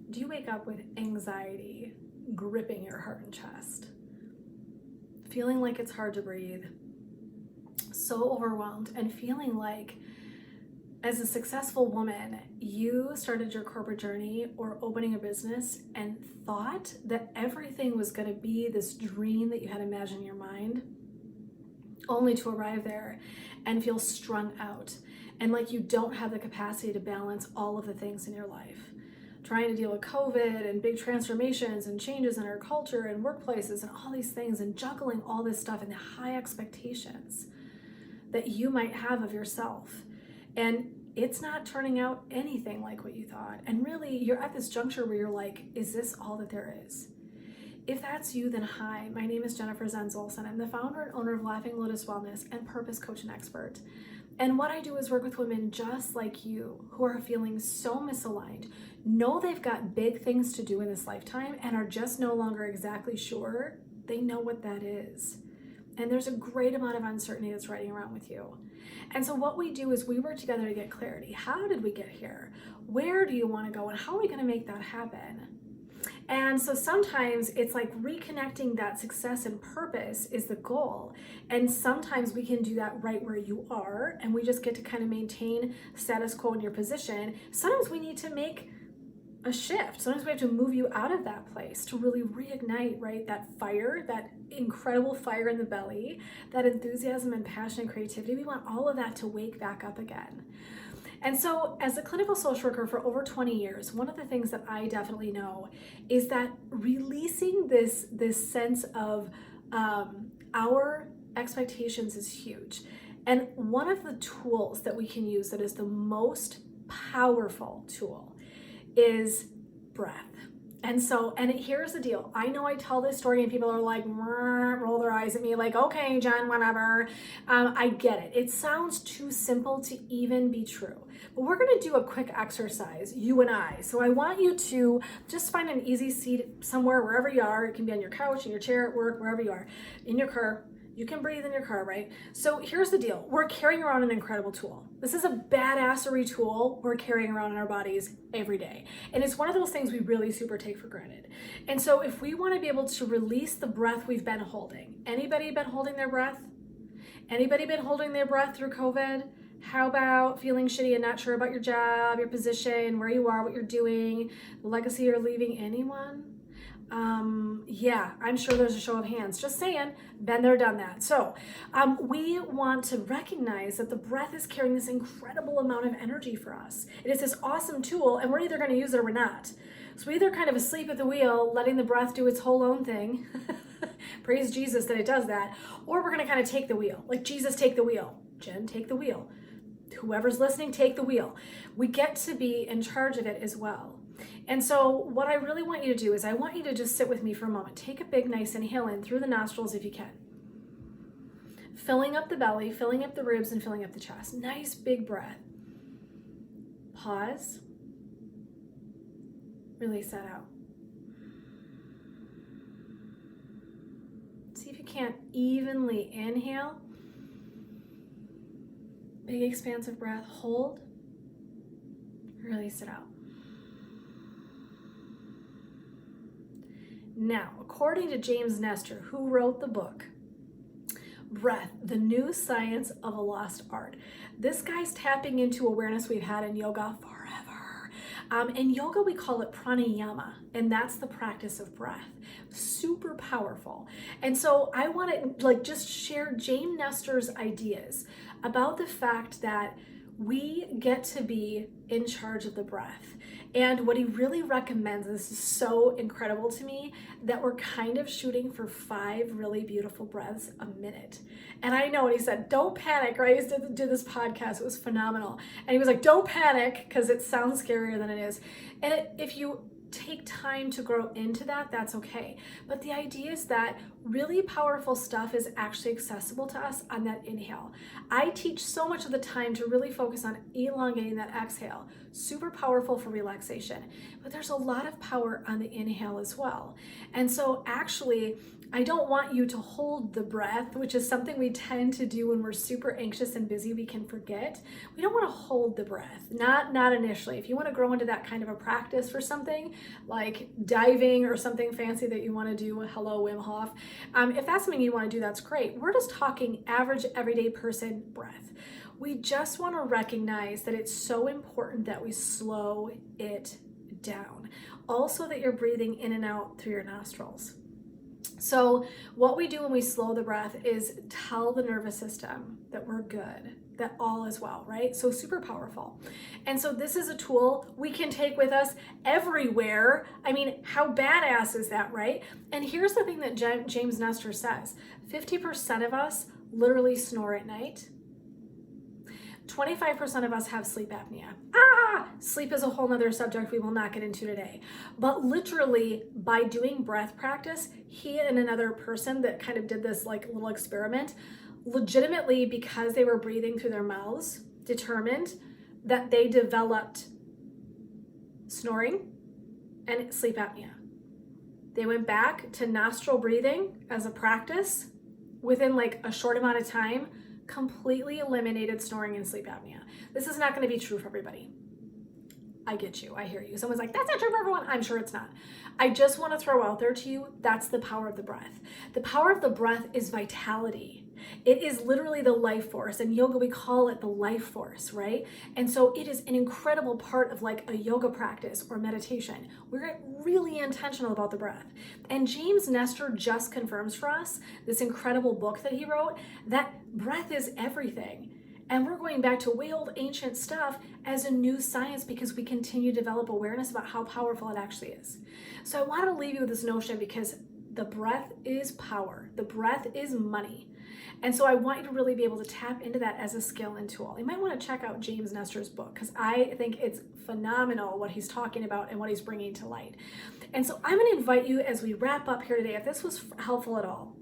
Do you wake up with anxiety gripping your heart and chest? Feeling like it's hard to breathe? So overwhelmed and feeling like, as a successful woman, you started your corporate journey or opening a business and thought that everything was going to be this dream that you had imagined in your mind, only to arrive there and feel strung out and like you don't have the capacity to balance all of the things in your life. Trying to deal with COVID and big transformations and changes in our culture and workplaces and all these things, and juggling all this stuff and the high expectations that you might have of yourself. And it's not turning out anything like what you thought. And really, you're at this juncture where you're like, is this all that there is? If that's you, then hi, my name is Jennifer Zenz-Olson. I'm the founder and owner of Laughing Lotus Wellness and Purpose Coach and Expert. And what I do is work with women just like you who are feeling so misaligned, know they've got big things to do in this lifetime and are just no longer exactly sure they know what that is. And there's a great amount of uncertainty that's riding around with you. And so what we do is we work together to get clarity. How did we get here? Where do you want to go? And how are we going to make that happen? And so sometimes it's like reconnecting that success and purpose is the goal. And sometimes we can do that right where you are, and we just get to kind of maintain status quo in your position. Sometimes we need to make a shift. Sometimes we have to move you out of that place to really reignite, right? That fire, that incredible fire in the belly, that enthusiasm and passion and creativity. We want all of that to wake back up again. And so as a clinical social worker for over 20 years, one of the things that I definitely know is that releasing this sense of our expectations is huge. And one of the tools that we can use that is the most powerful tool is breath. And here's the deal. I know I tell this story and people are like, roll their eyes at me like, okay, Jen, whatever. I get it. It sounds too simple to even be true. But we're going to do a quick exercise, you and I. So I want you to just find an easy seat somewhere, wherever you are. It can be on your couch, in your chair at work, wherever you are, in your car. You can breathe in your car, right? So here's the deal. We're carrying around an incredible tool. This is a badassery tool we're carrying around in our bodies every day. And it's one of those things we really super take for granted. And so if we want to be able to release the breath we've been holding, anybody been holding their breath? Anybody been holding their breath through COVID? How about feeling shitty and not sure about your job, your position, where you are, what you're doing, the legacy you're leaving? Anyone? Yeah, I'm sure there's a show of hands. Just saying, been there, done that. So we want to recognize that the breath is carrying this incredible amount of energy for us. It is this awesome tool, and we're either going to use it or we're not. So we're either kind of asleep at the wheel, letting the breath do its whole own thing. Praise Jesus that it does that. Or we're going to kind of take the wheel. Like, Jesus, take the wheel. Jen, take the wheel. Whoever's listening, take the wheel. We get to be in charge of it as well. And so what I really want you to do is I want you to just sit with me for a moment. Take a big, nice inhale in through the nostrils if you can. Filling up the belly, filling up the ribs, and filling up the chest. Nice, big breath. Pause. Release that out. See if you can't evenly inhale. Big, expansive breath. Hold. Release it out. Now, according to James Nestor, who wrote the book, Breath, the New Science of a Lost Art, this guy's tapping into awareness we've had in yoga forever. In yoga, we call it pranayama, and that's the practice of breath. Super powerful. And so I want to just share James Nestor's ideas about the fact that we get to be in charge of the breath. And what he really recommends, this is so incredible to me, that we're kind of shooting for 5 really beautiful breaths a minute. And I know, and he said, don't panic, right? He used to do this podcast, it was phenomenal. And he was like, don't panic, because it sounds scarier than it is. And if you take time to grow into that, that's okay. But the idea is that really powerful stuff is actually accessible to us on that inhale. I teach so much of the time to really focus on elongating that exhale. super powerful for relaxation, but there's a lot of power on the inhale as well. And so actually, I don't want you to hold the breath, which is something we tend to do when we're super anxious and busy. We can forget. We don't want to hold the breath, not initially. If you want to grow into that kind of a practice for something like diving or something fancy that you want to do, hello Wim Hof, if that's something you want to do, that's great. We're just talking average everyday person breath. We just want to recognize that it's so important that we slow it down. Also that you're breathing in and out through your nostrils. So what we do when we slow the breath is tell the nervous system that we're good, that all is well, right? So super powerful. And so this is a tool we can take with us everywhere. I mean, how badass is that, right? And here's the thing that James Nestor says, 50% of us literally snore at night. 25% of us have sleep apnea. Sleep is a whole nother subject we will not get into today. But literally by doing breath practice, he and another person that kind of did this like little experiment, legitimately because they were breathing through their mouths, determined that they developed snoring and sleep apnea. They went back to nostril breathing as a practice. Within like a short amount of time, completely eliminated snoring and sleep apnea. This is not going to be true for everybody. I get you. I hear you. Someone's like, that's not true for everyone. I'm sure it's not. I just want to throw out there to you, that's the power of the breath. The power of the breath is vitality. It is literally the life force. In yoga, we call it the life force, right? And so it is an incredible part of like a yoga practice or meditation. We're really intentional about the breath. And James Nestor just confirms for us, this incredible book that he wrote, that breath is everything. And we're going back to way old ancient stuff as a new science because we continue to develop awareness about how powerful it actually is. So I want to leave you with this notion because the breath is power. The breath is money. And so I want you to really be able to tap into that as a skill and tool. You might want to check out James Nestor's book because I think it's phenomenal what he's talking about and what he's bringing to light. And so I'm going to invite you as we wrap up here today, if this was helpful at all,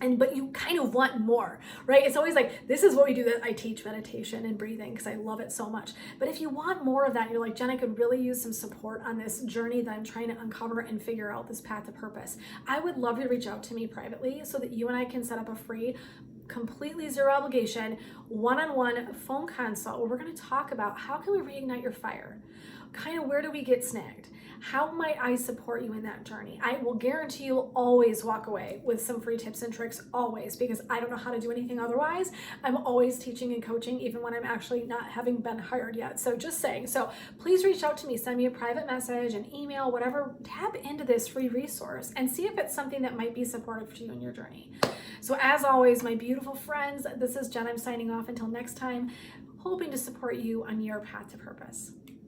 but you kind of want more, right? It's always like, this is what we do, that I teach meditation and breathing because I love it so much. But if you want more of that, you're like, Jen, I could really use some support on this journey that I'm trying to uncover and figure out this path to purpose. I would love you to reach out to me privately so that you and I can set up a free, completely zero obligation, one-on-one phone consult where we're going to talk about how can we reignite your fire? Kind of where do we get snagged? How might I support you in that journey? I will guarantee you'll always walk away with some free tips and tricks, always, because I don't know how to do anything otherwise. I'm always teaching and coaching, even when I'm actually not having been hired yet. So just saying. So please reach out to me, send me a private message, an email, whatever. Tap into this free resource and see if it's something that might be supportive to you in your journey. So as always, my beautiful friends, this is Jen. I'm signing off until next time, hoping to support you on your path to purpose.